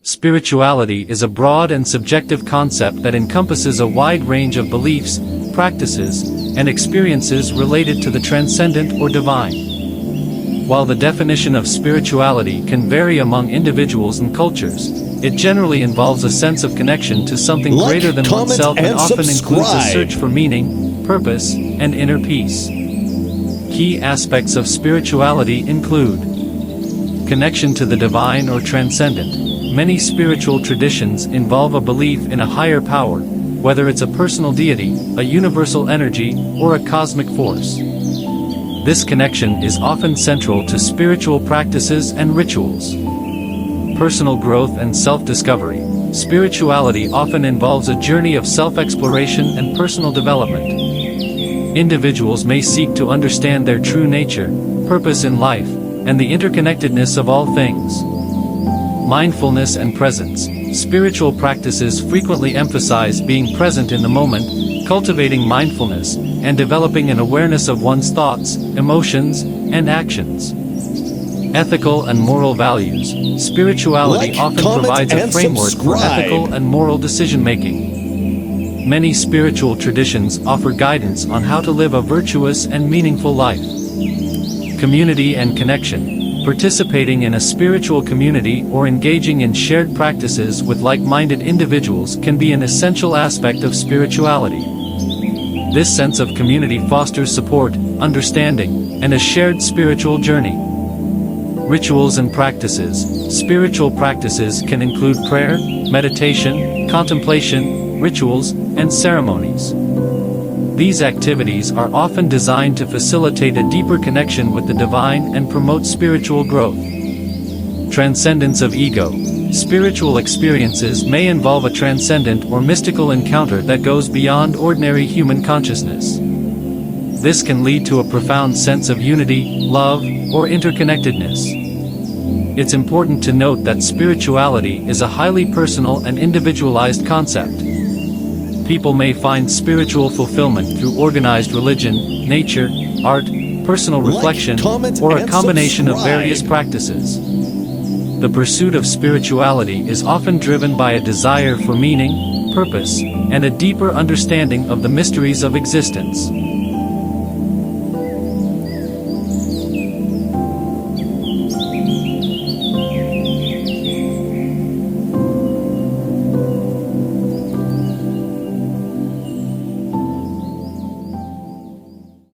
Spirituality is a broad and subjective concept that encompasses a wide range of beliefs, practices, and experiences related to the transcendent or divine. While the definition of spirituality can vary among individuals and cultures, it generally involves a sense of connection to something greater than oneself and often includes a search for meaning, purpose, and inner peace. Key aspects of spirituality include connection to the divine or transcendent. Many spiritual traditions involve a belief in a higher power, whether it's a personal deity, a universal energy, or a cosmic force. This connection is often central to spiritual practices and rituals. Personal growth and self-discovery. Spirituality often involves a journey of self-exploration and personal development. Individuals may seek to understand their true nature, purpose in life, and the interconnectedness of all things. Mindfulness and presence. Spiritual practices frequently emphasize being present in the moment, cultivating mindfulness, and developing an awareness of one's thoughts, emotions, and actions. Ethical and moral values. Spirituality often provides a framework for ethical and moral decision-making. Many spiritual traditions offer guidance on how to live a virtuous and meaningful life. Community and connection. Participating in a spiritual community or engaging in shared practices with like-minded individuals can be an essential aspect of spirituality. This sense of community fosters support, understanding, and a shared spiritual journey. Rituals and practices. Spiritual practices can include prayer, meditation, contemplation, rituals, and ceremonies. These activities are often designed to facilitate a deeper connection with the divine and promote spiritual growth. Transcendence of ego. Spiritual experiences may involve a transcendent or mystical encounter that goes beyond ordinary human consciousness. This can lead to a profound sense of unity, love, or interconnectedness. It's important to note that spirituality is a highly personal and individualized concept. People may find spiritual fulfillment through organized religion, nature, art, personal reflection, or a combination of various practices. The pursuit of spirituality is often driven by a desire for meaning, purpose, and a deeper understanding of the mysteries of existence.